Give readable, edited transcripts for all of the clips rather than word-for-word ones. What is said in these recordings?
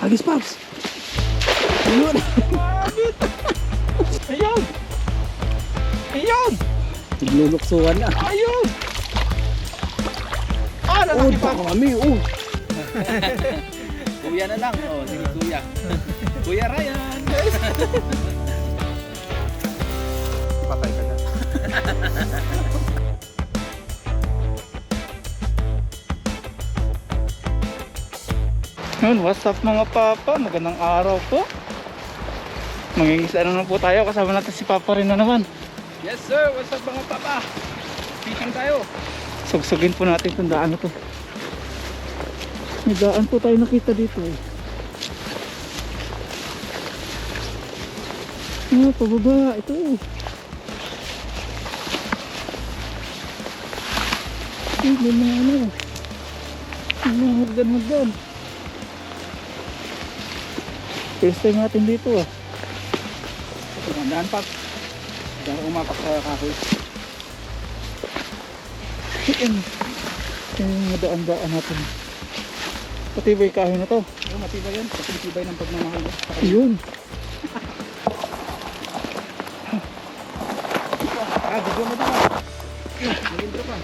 Hagis Pops! Ayun! Ayun! Ayun! Nagluluksuhan na. Ayun! Ah, Oh, lalaki pa. kami. Oh. Kuya na lang. Oh, sige kuya. Kuya Ryan. Patay ka na. Yun, what's up mga papa? Magandang araw po. Mangingisa na po tayo. Kasama natin si Papa rin na naman. Yes sir, what's up mga papa? Fishing tayo. Sugsugin po natin itong daan na to. May daan po tayo nakita dito eh. Ah, pababa. Ito eh. May mga ano. May mga hagdan-hagdan. First time natin dito ah. Tandaan pa. Diyan ako umapak sa kahoy. Yan. Yan yung mga daan-daan natin. Pati ba yung kahoy na to? Oh, matibay yan. Matibay ng pagmamahal. Yun. Ah, video mo dito. Nalindro pa.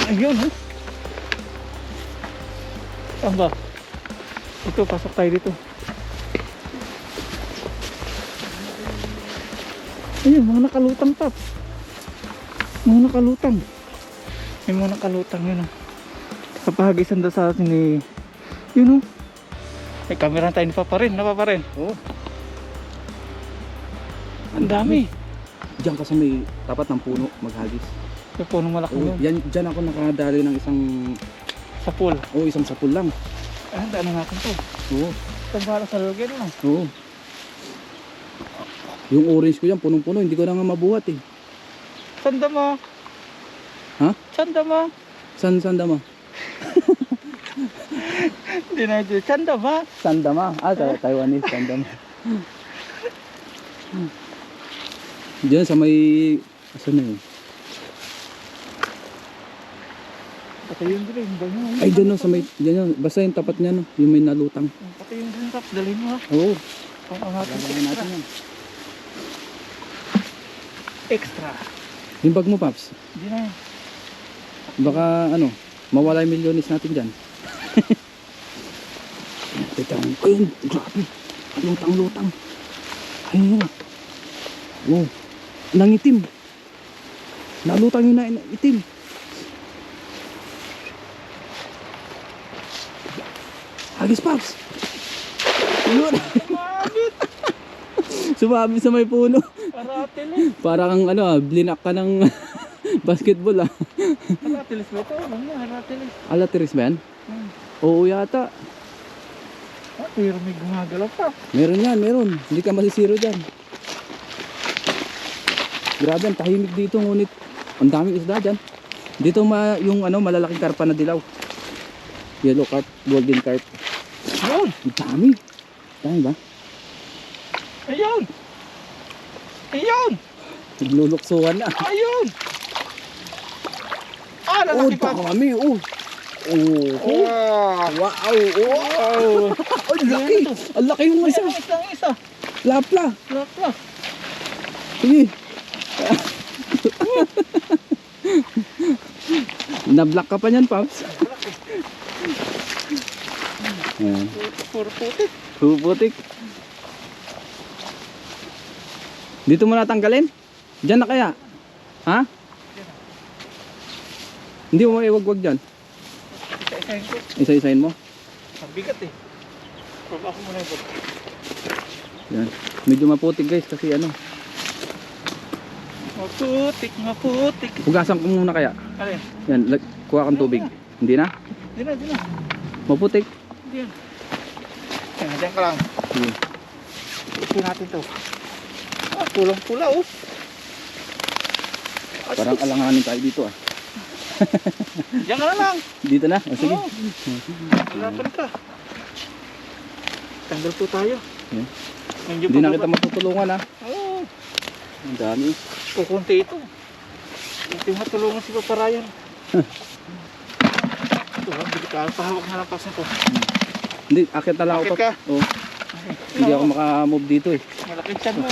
Ayun oh. Saan ba? Ito, pasok tayo dito. Ayun, mga nakalutang Paps. Mga nakalutang. May mga nakalutang yun oh. Kapahagisan daw sa atin ni yun oh. May camera tayo ni Papa rin. Papa rin. Oh, Ang dami. Diyan ka sa may tapat ng puno, maghagis. May punong malaki Oh, yun. diyan ako nakadali ng isang, Sa pool. isang sapul lang. Ah, daan natin to. Oo. Itong para sa lugin oh. Oo. Yung orange ko yan, punong-puno, hindi ko na nga mabuhat eh. Sanda mo. Ha? Sanda mo. San dama? Hindi na ito. Sanda ba? San dama? Ah, Taiwanese, san dama. Diyan sa may, asan na yun? Pati yun din. Ganyan. Ay, diyan no, sa may, diyan yun. Basta yung tapat niya no, yung may nalutang. Pati yun din. Paps, dalhin mo ha. Oo. Ang ating Lalagyan natin yan. extra. Yung bag mo, Paps. Hindi na yun. Baka, ano, mawala yung milyonis natin dyan. Ayun, grabe. Lutang-lutang. Ayun na. Wow. Nangitim. Nalutang yun na itim. Hagis Pops. Ayun. Sumabi sa may puno. Aratilis. Parang ano, blinak ka ng basketball ah. Aratilis ba ito? Ano nga, aratilis. Alatiris ba yan? Oo yata. Ah, pero may gumagalaw pa. Meron yan, meron. Hindi ka masisiro dyan. Grabe, ang tahimik dito, ngunit ang daming isda dyan. Dito yung ano, malalaking karpa na dilaw. Yellow carp, golden carp. Ayun! Ang dami. Dami ba? Ayun! Ayun! Nagluluksuhan na. Ayun! Ah, Oh, lalaki pa. dami. Oh. Oh. Wow! Wow. Oh. Ang laki. Ang laki yung isa. Ang isa. Lapla. Lapla. Sige. Na-block ka pa niyan, Pops. Ayan. Puro putik. Puputik. Dito mo natanggalin? Diyan na kaya? Ha? Hindi mo maiwagwag dyan. Isa-isahin ko. Isa-isahin mo. Ang bigat eh. Pababa ko muna yung bot. Yan. Medyo maputik guys kasi ano. Maputik, maputik. Hugasan ko muna kaya. Alin? Yan. Kuha kang tubig. Hindi na? Di na, di na. Maputik. Di na. Yan, dyan ka lang. Sige. Ito natin to. Ah, pulang-pula oh. Parang alanganin tayo dito ah. Diyan ka na lang. Dito na? O sige. Oo. Hirapan ka. Tanggal po tayo. Yan. Medyo Hindi na pababa. kita matutulungan ah. Oo. Ang dami. Kukunti ito. Hindi matulungan si Papa Ryan. Ito, delikado. Pahawak na lang pasin ko. Hindi, akit na lang ako. Akit ka? Oo. Hindi ako makamove dito eh. Malaking tiyan mo.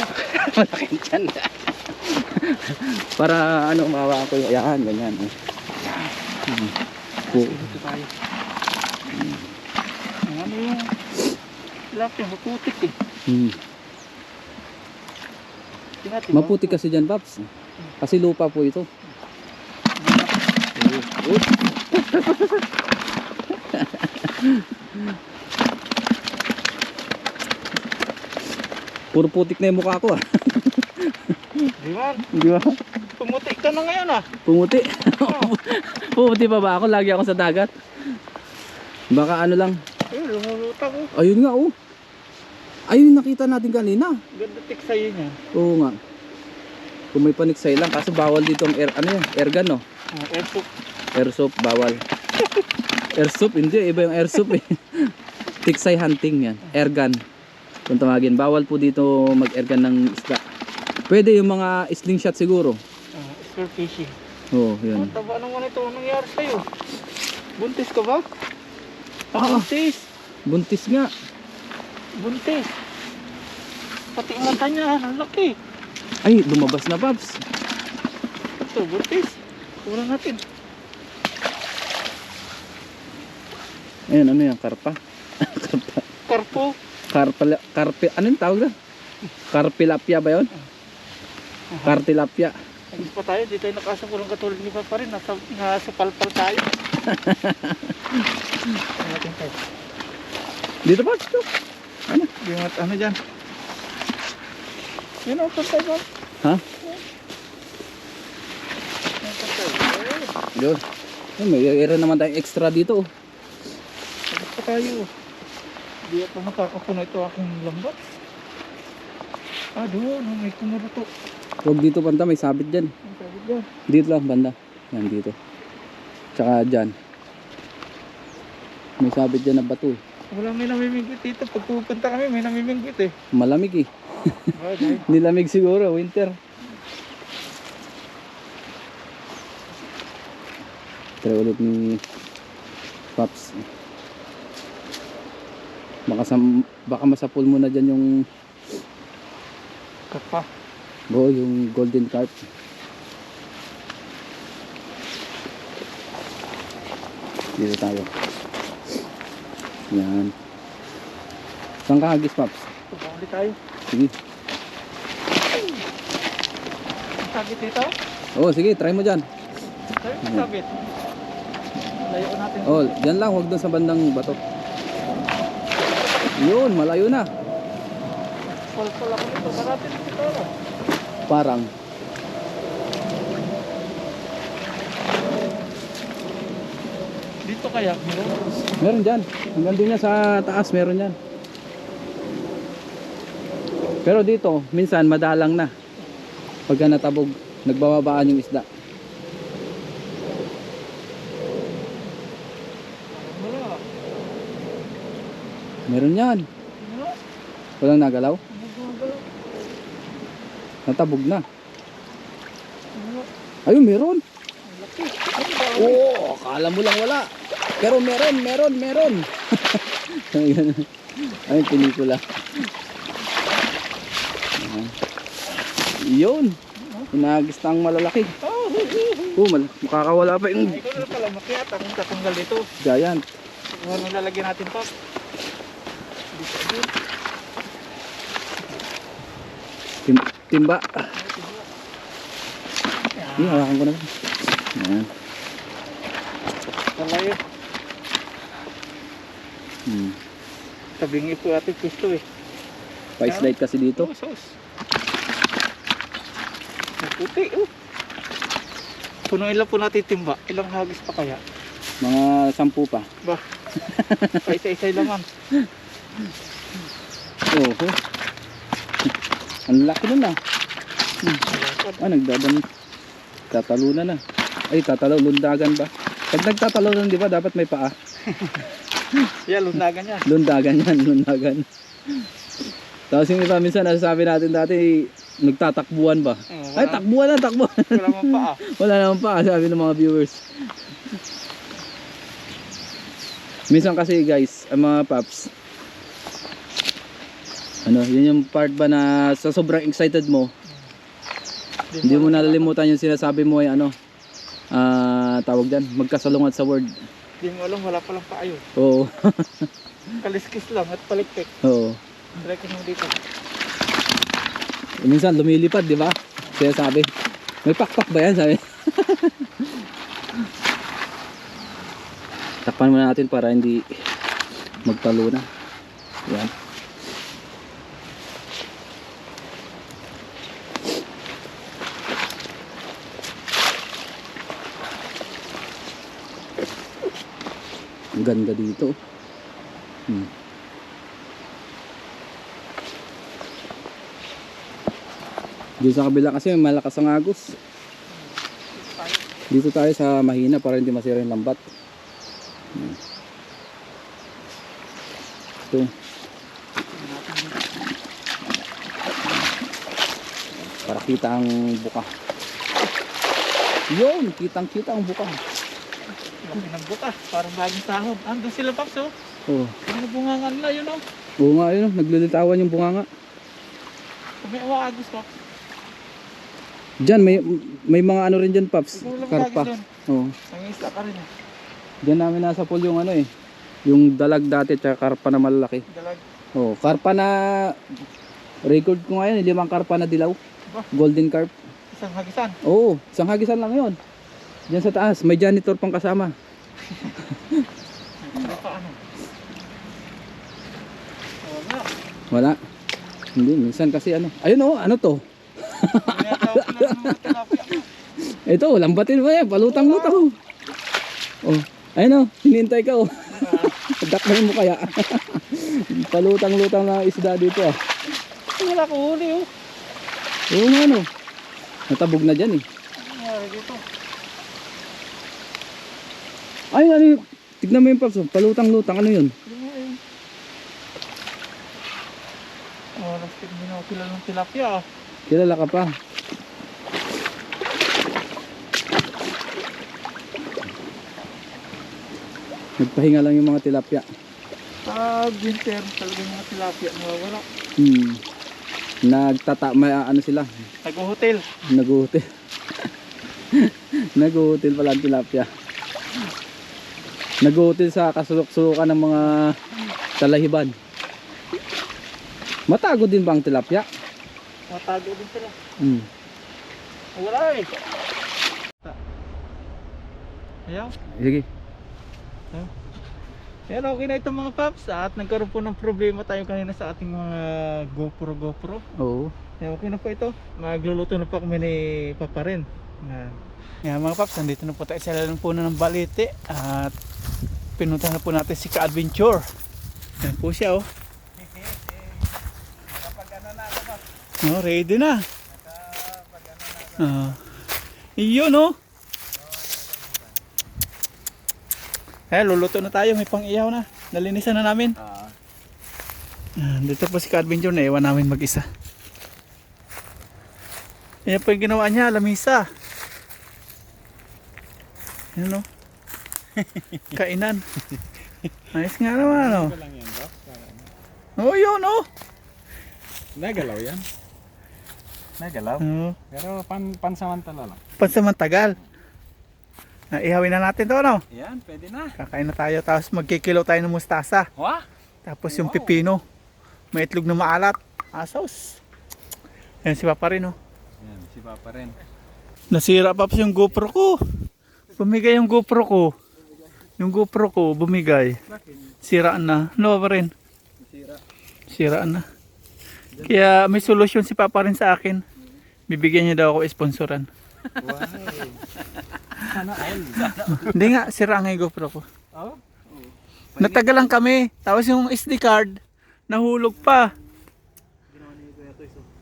Malaking tiyan. Para ano, mahawa ko yung, ayan, ganyan. Dito tayo. Ano yung tilapia, maputik eh. Maputi kasi dyan, Paps. Kasi lupa po ito. Puro putik na yung mukha ko ah. Di ba? Di ba? Pumutik ka na ngayon ah. Pumuti. Pumuti pa ba ako? Lagi ako sa dagat. Baka ano lang. Lumulutang ko. Ayun nga oh. Ayun yung nakita natin kanina. Ganda tiksayin niya. Oo nga. Kung may paniksay lang. Kaso bawal dito ang ano yan? Airgun no? Airsoft. Airsoft bawal. Airsoft hindi. Iba yung airsoft eh. Tiksay hunting yan. Airgun. Kung tawagin. Bawal po dito mag-airgun ng isda. Pwede yung mga slingshot siguro. Spear fishing. Oo, yun. Taba naman ito. Anong nangyari sa'yo? Buntis ka ba? Buntis. Buntis nga. Buntis. Pati ang mata niya. Ang laki. Ay, lumabas na Paps. Ito, buntis. Kulang natin. Ayun, ano yan? Karpa? Karpa. Karpo. Karpe, ano yung tawag na? Karpilapia ba yun? Kartilapia. Agis pa tayo. Dito tayo nakasakulong katulad ni Papa rin. Nasa palpal tayo. Dito pa, dito. Ano? Yung ano dyan? Yun ang pantay ba? Ha? Yun. Ay, may ira naman tayong extra dito. Agis pa tayo. Hindi ako makakapuno ito aking lambat. Doon. May kumuruto. Huwag dito banda, may sabit dyan. Ang sabi dyan. Dito lang banda. Yan dito. Tsaka dyan. May sabit dyan na bato eh. Wala may namimingwit dito. Pag pupunta kami, may namimingwit eh. Malamig eh. Bagay. Nilamig siguro, winter. Try ulit ni Paps. Baka masapul mo na dyan yung Kapa. yung golden carp. Dito tayo. Yan. Saan ka hagis, Paps? Pagkakali tayo. Sige. Ang sabit dito? Oo, sige, try mo dyan. Tayo, ang sabit. Layo natin. Oh, dyan lang, huwag doon sa bandang bato. Yun, malayo na. Pal-pal ako nito. Parating dito. Parang. Dito kaya? Meron dyan. Hanggang doon niya sa taas, meron dyan. Pero dito, minsan madalang na. Pagka natabog, nagbababaan yung isda. Wala. Meron yan. Wala. Walang nagalaw? Nagagalaw. Natabog na. Wala. Ayun, meron. Ang laki. Oo, akala mo lang wala. Pero meron. Ayun, pelikula. Yun. Inagis na ang malalaki. Makakawala pa yung Ay, ikaw na pala makiat. Akong tatanggal dito. giant. Kung ano lalagyan natin pa. Dito din. Timba. Yung hawakan ko na. Yan. Malayo. Tabingi po ating pisto eh. Pa-slide kasi dito. Sos. Puti oh. Puno ilan po natin timba? Ilang hagis pa kaya? Mga 10 pa. Ba? Paisa-isay laman. Oo. Ang laki nun ah. Nagdadan. Tatalunan na. Ay, lundagan ba? Pag nagtatalunan, di ba, dapat may paa. Yeah, lundagan yan. Lundagan. Tapos yung iba minsan nasasabi natin dati, nagtatakbuhan ba? Ay, takbuhan. Wala mang paa. Wala naman paa, sabi ng mga viewers. Minsan kasi guys, ang mga paps, ano, yun yung part ba na sa sobrang excited mo, hindi mo nalilimutan yung sinasabi mo ay ano, tawag dyan, magkasalungat sa word. Hindi mo alam, wala palang paayo. Oo. Kaliskis lang at palikpik. Oo. Direct mo dito. Minsan lumilipad, di ba? Sinasabi, may pakpak ba yan? Sabi. Takpan muna natin para hindi magtalo na. Yan. Ang ganda dito. Dito sa kabila kasi may malakas ang agos. Dito tayo sa mahina para hindi masira yung lambat. Ito. Para kita ang buka. Yun, kitang-kita ang buka. Laki ng buka, parang bagong sahod. Andun sila Paps oh. Oh. Ano bungangan nila yun oh. Oo nga yun, naglilitawan yung bunganga. Kung may awaagos Paps. Diyan may mga ano rin diyan, Paps. Ikaw lang Karpa. lagi doon. Oo. Nangisda ka rin eh. Diyan namin nasa pool yung ano eh. Yung dalag dati at karpa na malalaki. Dalag. Oh, karpa na record ko ngayon, 5 karpa na dilaw. Ba? Golden carp. Isang hagisan. Oo, isang hagisan lang 'yon. Diyan sa taas, may janitor pang kasama. Ano pa ano? Wala. Wala. Hindi, minsan kasi ano. Ayun oh, ano to? Tinatawag ko lang ng mga tilapia. Ito, lambatin mo yan, palutang-lutang. Oh, ayun oh, hinihintay ka oh. Dakmahin mo kaya. Palutang-lutang na isda dito ah. Wala ko huli oh. Oo nga no. Natabog na dyan eh. Ano nangyari dito? Ay, ano yun? Tignan mo yung Paps, oh. Palutang-lutang, ano yun? Ano nga yun? Oh, lastik din ako kilala ng tilapia ah. Kilala ka pa. Nagpahinga lang yung mga tilapia. Pag winter talaga yung mga tilapia nawawala. Ano sila? Nag-hotel. Nag-hotel. Nag-hotel pala ang tilapia. Nag-hotel sa kasulok-sulukan ng mga talahiban. Matago din ba ang tilapia? Matago din sila. Wala eh. Ayaw. Sige. Yan, okay na ito mga Paps. At nagkaroon po ng problema tayo kanina sa ating mga GoPro. Oo. Yan, okay na po ito. Magluluto na po kami ni Papa rin. Yan mga Paps, nandito na po tayo sa lalang po ng Balete. At pinunta na po natin si Ka-Adventure. Yan po siya oh. Oh, ready na. Iyon oh. Luluto na tayo, may pang-iyaw na. Nalinisan na namin. Dito po si Ka-Adventure na iwan namin mag-isa. Yan po yung ginawa niya, lamisa. Yan o. Kainan. Ayos nga naman o. Oh, yun o. Nagalaw yan. Nagalaw. Pero pansamantala lang. Pansamantagal. Ihawin na natin to no? Yan, pwede na. Kakain na tayo tapos magkikilaw tayo ng mustasa. Wah! Tapos yung pipino. May itlog na maalat. Asos. Yan si Papa rin oh. Yan, si Papa rin. Nasira pa yung GoPro ko. Bumigay yung GoPro ko. Yung GoPro ko bumigay. Siraan na. Ano pa rin? Siraan na. Kaya may solusyon si Papa rin sa akin. Bibigyan niya daw ako sponsoran. Wow. Sana all. Hindi nga, sira nga yung GoPro ko. Oh? Nagtagal lang kami. Tapos yung SD card, nahulog pa.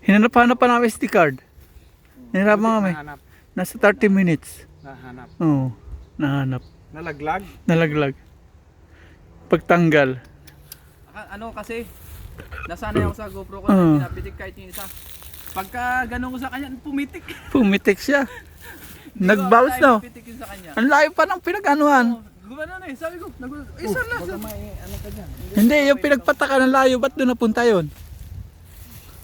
Hinanap-hanap pa namin SD card. Hinanap kami. Nahanap. Nasa 30 minutes. Nahanap. Oo, nahanap. Nalaglag. Nalaglag. Pagtanggal. Ano kasi, nasanay ako sa GoPro ko na pinapitik kahit yung isa. Pagka ganun ko sa kanya, pumitik. Pumitik siya. Nag-bounce no. Pitikin sa kanya. Ang layo pa ng pinag-anuhan. Gumana na eh, sabi ko. Isa na. Baka may ano ka dyan. Hindi, yung pinagpataka ng layo, ba't doon napunta yun?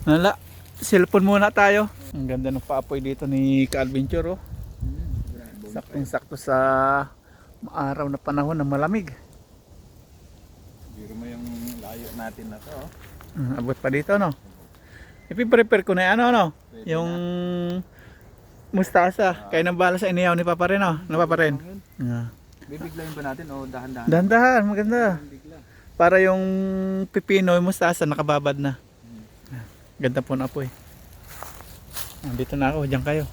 Wala, cellphone muna tayo. Ang ganda ng paapoy dito ni Ka-Adventure, oh. Saktong-sakto sa araw na panahon na malamig. Biro mo yung layo natin na to. Abot pa dito, no? Ipiprepare ko na yung ano. Yung mustasa. Kaya nang bala sa inihaw ni Papa rin, no? Na Papa rin. Bibiglayin ba natin o dahan-dahan? Dahan-dahan, maganda. Bigla. Para yung pipino, yung mustasa, nakababad na. Ganda po na po eh. Dito na ako, dyan kayo.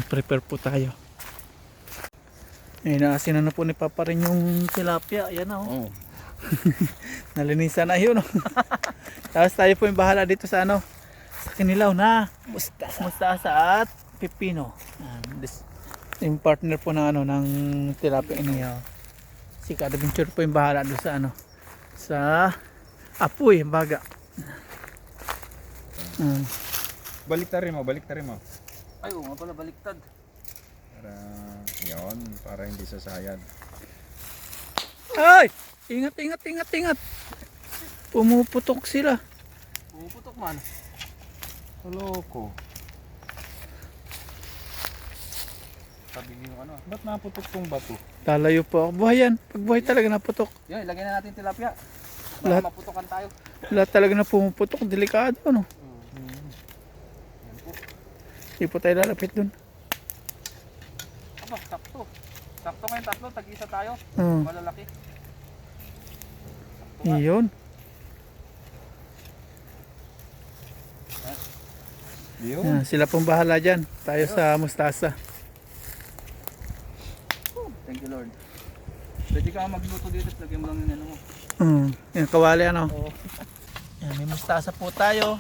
Prepare po tayo. Naasin na po ni Papa rin yung tilapia. Ayan na, oh. Nalinisan na yun, oh. Tapos tayo po yung bahala dito sa ano, sa kinilaw na mustasa at pipino. Yung partner po ng ano, ng tilapia inihaw. Si Ka-Adventure po yung bahala doon sa ano, sa apoy, baga. Baliktarin mo. Ay, oo nga pala, baliktad. Para yun, para hindi sasayad. Ay! Ingat. Pumuputok sila. Pumuputok man. Loko. Sabi niyo ano, ba't naputok tong bato? Lalayo po ako. Buhay yan. Pag buhay talaga naputok. Yan, ilagay na natin tilapia. Baka Lahat- maputokan tayo. Lahat talaga na pumuputok. Delikado, ano? Hindi po tayo lalapit dun. Aba, sakto. Sakto ngayon tatlo, tag-isa tayo. Hmm. Malalaki. Sakto nga. Iyon. Yun. Yan, sila pong bahala dyan. Tayo sa mustasa. Thank you Lord. Pwede ka magluto dito, lagyan mo lang yung ano mo. Yan, kawali ano. Oo. Yan, may mustasa po tayo.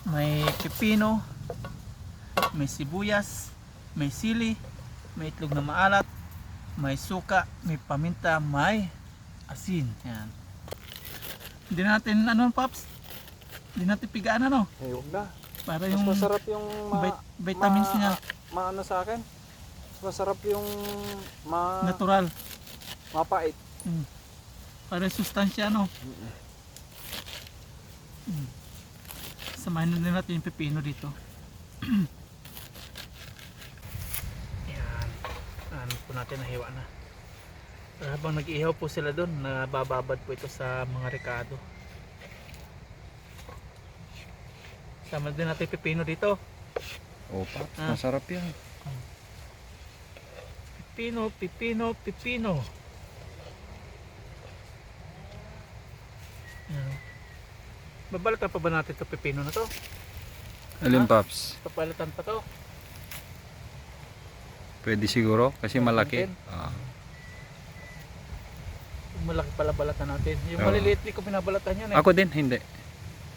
May pipino. May sibuyas. May sili. May itlog na maalat. May suka. May paminta. May asin. Yan. Hindi natin ano, Pops? Hindi natin pigaan ano. Huwag na. Para Mas yung masarap yung vitamins niya. Maano sa akin? Mas masarap yung Natural. mapait. Para yung sustansya ano. Samahin na din natin yung pepino dito. Yan. Ano po natin, nahiwa na. Habang nag-ihaw po sila doon, nabababad po ito sa mga rekado. Sama din natin yung pepino dito. Opa, Ah. masarap yan. Pipino. Yan. Babalatan pa ba natin ito pepino na to? Alin, Paps? Papalatan pa to? Pwede siguro kasi malaki. Natin. Ah. Yung malaki pala balatan natin. Yung Oo. maliliit di ko binabalatan yun eh. Ako din, hindi.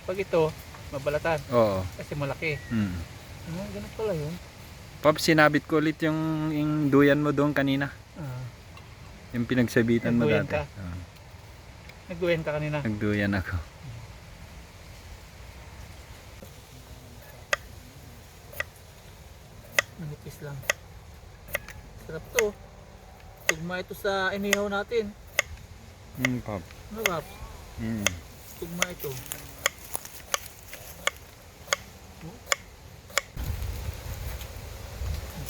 Pag ito, mabalatan. Oo. Kasi malaki. Hmm. Ganun pala yun. Paps, sinabit ko ulit yung duyan mo doon kanina. Ah, Yung pinagsabitan mo Nagduyan dati. ka? nagduyan ka kanina. Nagduyan ako. Manipis lang. Sarap to. Tugma ito sa inihaw natin. Pap. Ano ba? Tugma ito.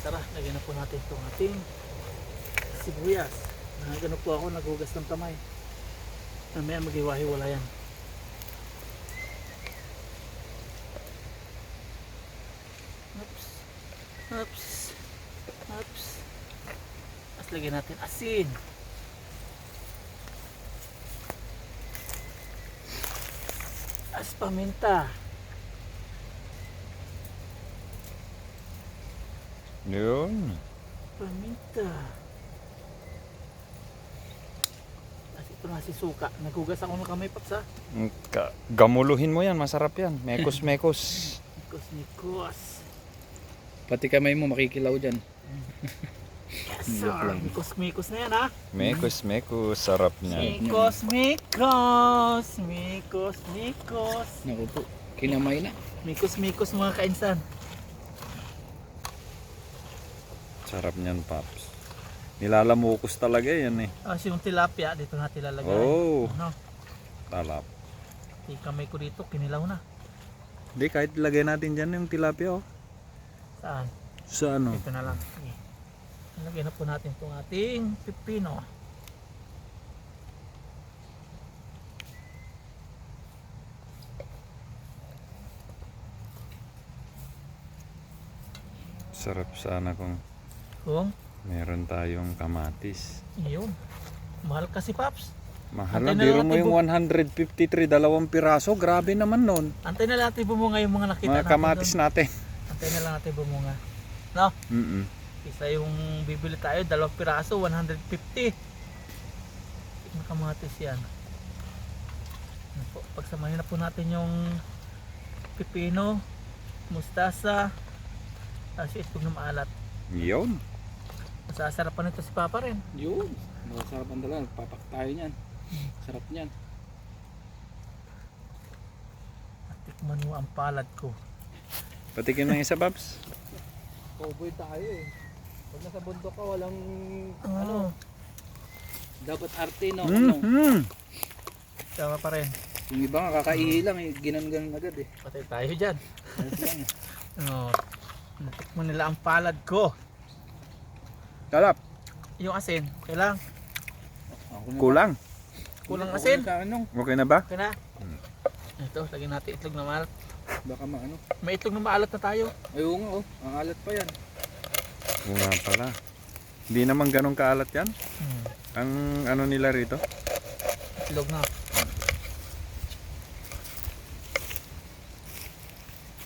Tara, lagyan na po natin itong ating sibuyas. Gano po ako, naghugas ng kamay. Mamaya maghiwa-hiwala yan. Oops. Tapos lagyan natin asin. As paminta. Yun. Paminta. As ito na si suka. Naghugas ako ng kamay, Paps, ha? Gamuluhin mo yan, masarap yan. Mekos. Nikos. Pati kamay mo makikilaw dyan. Yes, sir. Mikos na yan, ha? Mekos, sarap niya. Mikos. Naku po, kinamay na. Mikos mga kainsan. Sarap niyan, Paps. Nilalamukos talaga yan eh. Yung tilapia, dito natin lalagay. Oh, Ano? talap. Yung kamay ko dito, kinilaw na. Hindi, kahit lagay natin dyan yung tilapia oh. Saan? Sa ano? Dito na lang. Sige. Lagyan na po natin itong ating pipino. Sarap sana kung Kung, meron tayong kamatis. yun. Mahal kasi, Paps. Mahal na, Antay na biro lang mo natin yung 153, 2 piraso. Grabe naman nun. Antay na lang natin bumunga yung mga nakita Mga natin kamatis doon. natin. Antay na lang natin bumunga. No? Mm-mm. Isa yung bibili tayo, 2 piraso, 150. Mga kamatis yan. Ano po, pagsamahin na po natin yung pipino, mustasa, tapos yung itlog na maalat. Yun. Masasarapan nito si Papa rin. Yun. Masarap ang dala. Papak tayo niyan. Sarap niyan. At tikman mo ang palad ko. Patikin ng isa, Babs. Cowboy tayo eh. Pag nasa bundok ka, walang Ano? dapat arte no. Ano. Mm-hmm. Tama pa rin. Yung iba nga kakaihi lang eh. Ginan-ganan agad eh. Patay tayo dyan. Ayos lang eh. Oh, natikman nila ang palad ko. Talap. Yung asin, kailang. Ako na Kulang. Kulang Ako asin. na sa ano. Okay na ba? Okay na. Ito, lagyan natin itlog na maalat. Baka maano. May itlog na maalat na tayo. Ayaw nga oh. Ang alat pa yan. Oo nga pala. Hindi naman ganun kaalat yan. Ang ano nila rito. Itlog na.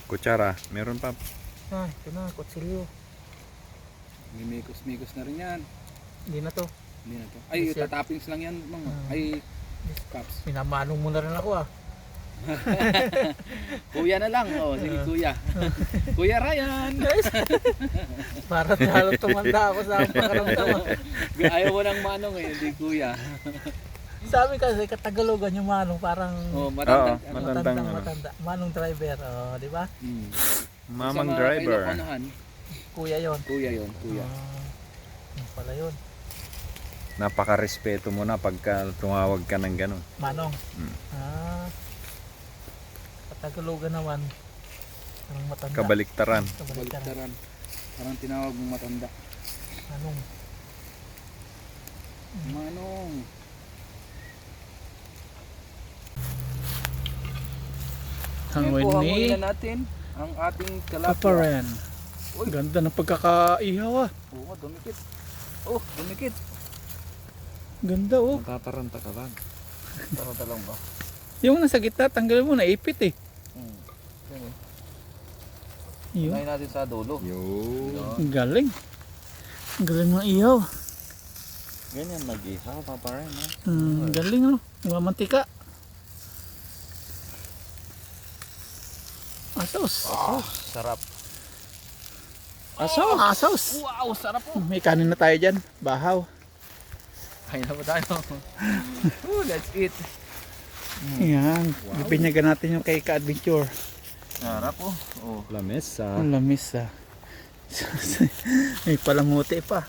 Kutsara. Meron pa. Ah, ito na, kutsilyo. May mikos-mikos na rin yan. Hindi na to. Hindi na to. Ay, Yes, sir. tatappings lang yan mga. Ay, caps. Minamanong mo na rin ako ah. Kuya na lang. Oh, sige kuya. Kuya Ryan. Guys, para talo tumanda ako sa pakaramdaman. Ayaw mo ng manong eh, hindi kuya. Sabi kasi katagalogan yung manong parang Oh, matanda. Oo, matandang ano. matanda. Manong driver, oh, di ba? Hmm. Mamang Sa mga driver. Iloconohan, Kuya yon. kuya yon, kuya. Yun pala yun. Napaka-respeto mo na pagka tumawag ka ng ganun. Manong. Hmm. Katagalogan naman. Parang matanda. Kabaliktaran. Kabaliktaran. Baliktaran. Parang tinawag mong matanda. Manong. Manong. Hangoy Ngayon, ni hanguin na natin ang ating tilapia. Paparan. Ganda ng pagkakaihaw ah. Oo, dumikit. Oh, dumikit. Ganda oh. Tataranta ka lang. Taranta lang ba? Yung nasa gitna, tanggalin mo, naipit eh. Yan eh. Yun. Ngayon natin sa dulo. Yun. Ang galing. Ang galing ng ihaw. Ganyan mag-ihaw, Papa Ren. Galing ano. Mga mantika. Asos. Sarap. Asos. Asos. Wow, sarap po. May kanin na tayo dyan. Bahaw. Kain na ba tayo? Oh, let's eat. Yan. Ipinyagan natin yung kay Ka-Adventure. Sarap po. Oh. Lamesa. Ang lamis ah. May palamuti pa.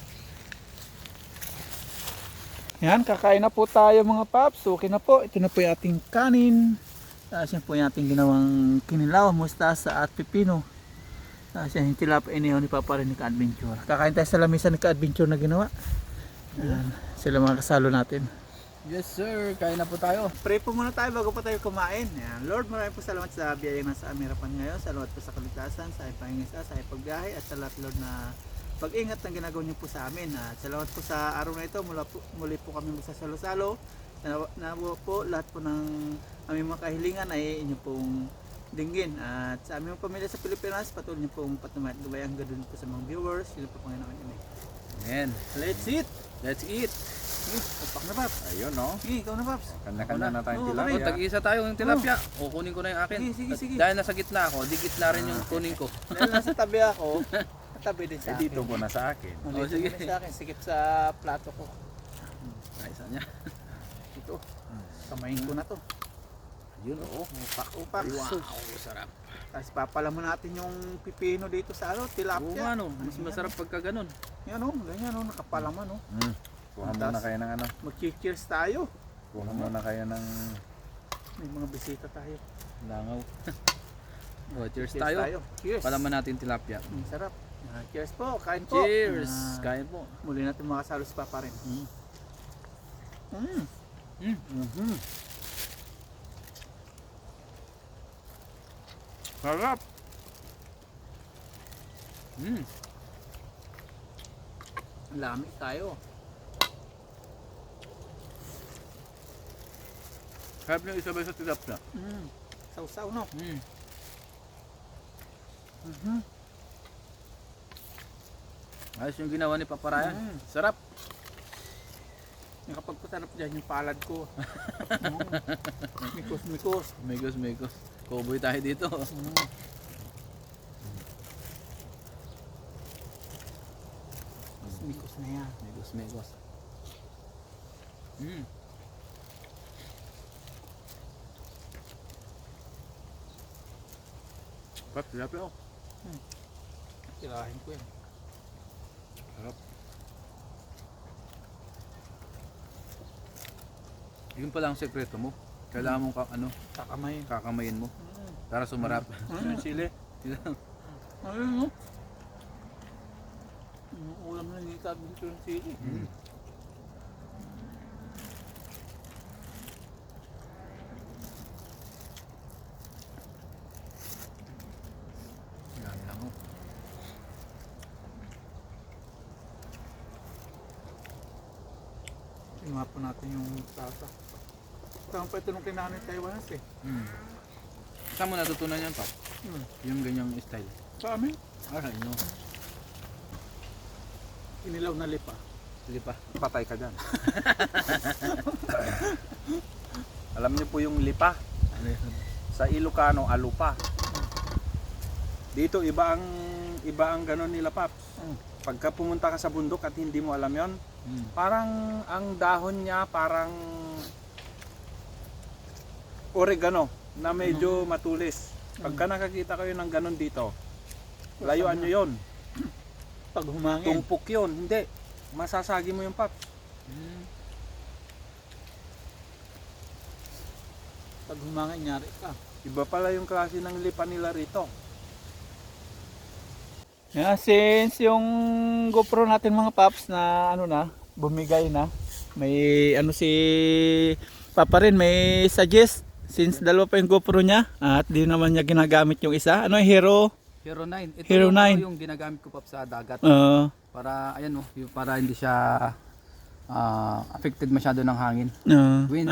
Yan, kakain na po tayo mga paps. Okay na po. Ito na po yung ating kanin. Tapos yan po yung ating ginawang kinilaw, mustasa at pipino. Tapos yan yung tilapia inihaw ni Papa rin ni Ka-Adventure. Kakain tayo sa lamisa ni Ka-Adventure na ginawa. Yan, sila mga kasalo natin. Yes sir, kain na po tayo. Pray po muna tayo bago pa tayo kumain. Yan. Lord, maraming po salamat sa biyayang nasa aming harapan ngayon. Salamat po sa kaligtasan, sa pangingisa, sa pagbiyahe at sa lahat Lord na pag-ingat ng ginagawa niyo po sa amin. At salamat po sa araw na ito. Muli po kami magsasalo-salo. Na po lahat po ng aming mga kahilingan ay inyo pong dinggin. At sa aming pamilya sa Pilipinas, patuloy niyo pong patumayat gabayang ganoon po sa mga viewers. Sino po Panginoon Amen. Amen. Let's eat! Let's eat. Papak na Paps. Ayun, no? Ikaw na Paps. Kanya-kanya na tayong Oo, Oh, tilapia. tag-isa tayo ng tilapia. O, kunin ko na yung akin. Sige, sige, At sige. dahil nasa gitna ako, dikit na rin yung kunin ko. Dahil nasa tabi ako, tabi din sa Eh, akin. dito ko na sa akin. Dito sige. din sa akin, sikip sa plato ko. Ay, saan niya? Ito. Kamayin ko na to. Yun, upak-upak. Wow, sarap. Tapos papalamon natin yung pipino dito sa Oo tilapia. nga no, mas masarap pagka ganun. Yan ganyan nakapalaman Kuha muna kayo ng ano. Mag-cheers tayo. Kuha muna kayo ng... May mga bisita tayo. Langaw. Cheers tayo. Cheers. Palaman natin tilapia. Sarap. Cheers po, kain po. Cheers! Kain po. Muli natin makasalo si Papa rin. Sarap! Lamig tayo. Sarap nyo isabay sa tilapia. Sausaw no? Ayos yung ginawa ni Papa Ryan. Sarap. Nakapagpasarap dyan yung palad ko. Mikos. Mekos. Cowboy tayo dito. Mikos na yan. Mekos. Pat, tilapia oh. Tirahin ko yan. Sarap. Yun pala ang sekreto mo. Kailangan mong Kakamayin. kakamayin mo para sumarap. Yung sili. Ayun no? Yung ulam na nitag dito yung sili. Yan lang oh. Tingnan po natin yung tata. Tama pa ito nung kinahan ng Taiwanese eh. Saan mo natutunan yan, Pap? Yung ganyang style. Sa amin, Sa inyo. inilaw na lipa. Sige pa. Patay ka dyan. Alam niyo po yung lipa. Sa Ilocano, alupa. Dito iba ang ganon nila, Paps. Pagka pumunta ka sa bundok at hindi mo alam yon, parang ang dahon niya parang oregano na medyo matulis. Pagka nakakita kayo ng ganon dito, layuan nyo yon. Pag humangin. Tumpok yon. Hindi. Masasagi mo yung, Paps. Pag humangin, nyari ka. Iba pala yung klase ng lipa nila rito. Yeah, since yung GoPro natin mga paps na bumigay na. May si Papa rin may suggest since dalawa pa yung GoPro niya at di naman niya ginagamit yung isa. Hero 9. Ito Hero yung, 9. yung ginagamit ko, Pap, sa dagat. uh, Para, para hindi siya affected masyado ng hangin. Wind,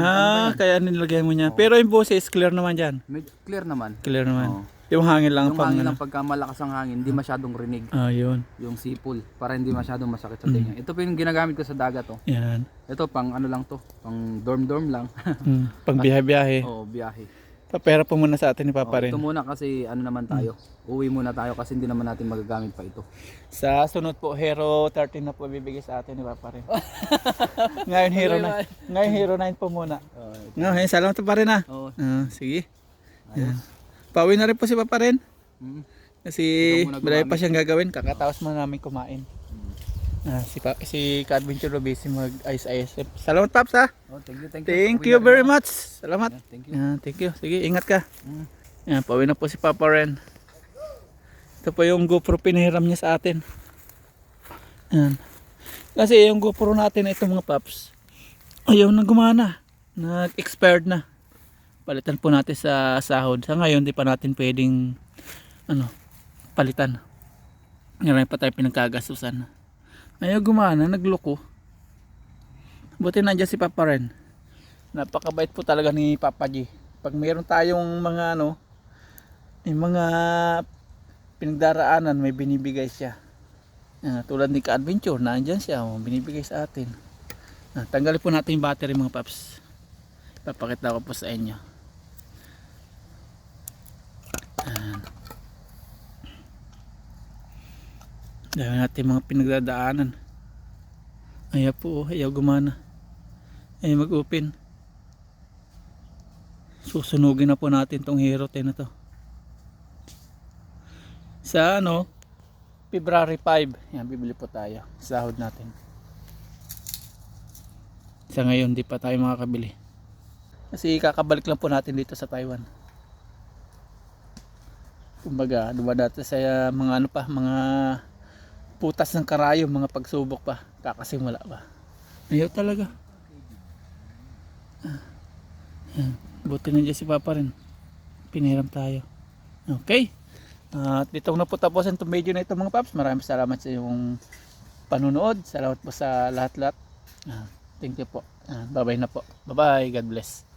kaya nilagay mo niya. Pero yung boses clear naman diyan. Clear naman. Clear naman. Oo. Yung hangin lang Yung hangin lang pagka malakas ang hangin, hindi masyadong rinig. Yun. Yung sipol, para hindi masyadong masakit sa tenga. Ito pa yung ginagamit ko sa dagat, oh. Yan. Ito pang lang to, pang dorm lang. Pang biyahe-biyahe. Oo, biyahe. Papera po muna sa atin ni Papa rin. Ito muna kasi naman tayo. Uwi muna tayo kasi hindi naman natin magagamit pa ito. Sa sunod po, Hero 13 na po bibigay sa atin ni Papa rin. Ngayon Hero 9. Ngayon Hero 9 po muna. Ngayon, salamat pa rin ah. Oo. Sige. Yan. Pauwi na rin po si Papa rin. Kasi marami pa siyang gagawin. Kakataos man namin kumain. Si Ka-Adventure Robesi mag-ayos-ayos. Salamat Paps ha. Oh, thank you. Thank you very much. Salamat. Yeah, thank you. Thank you. Sige, ingat ka. Yan, pauwi na po si Papa Ren. Ito po yung GoPro pinahiram niya sa atin. Yan. Kasi yung GoPro natin ito mga Paps, ayaw na gumana. Nag-expired na. Palitan po natin sa sahod. Sa ngayon, di pa natin pwedeng palitan. Ngayon pa tayo pinagkagasusan. Ayaw gumana, nagloko. Buti nandiyan si Papa Ren. Napakabait po talaga ni Papa G. Pag mayroon tayong mga yung mga pinagdaraanan, may binibigay siya. Tulad ni Ka-Adventure, nandiyan siya, binibigay sa atin. Tanggalin po natin yung battery mga Paps. Papakita ko po sa inyo. Dahil natin mga pinagdadaanan. Ayaw po, ayaw gumana. Ayaw mag-open. Susunugin na po natin tong Hero 10 na to. Sa ano, February 5. Yan, bibili po tayo. Sahod natin. Sa ngayon, di pa tayo makakabili. Kasi kakabalik lang po natin dito sa Taiwan. Kumbaga, dumadata sa mga ano pa, mga putas ng karayom, mga pagsubok pa. Kakasimula pa. Ayaw talaga. Yan. Buti na dyan si Papa rin. Piniram tayo. Okay. At dito na po tapusin itong video na ito mga paps. Maraming salamat sa iyong panunood. Salamat po sa lahat-lahat. Thank you po. Bye bye na po. Bye bye. God bless.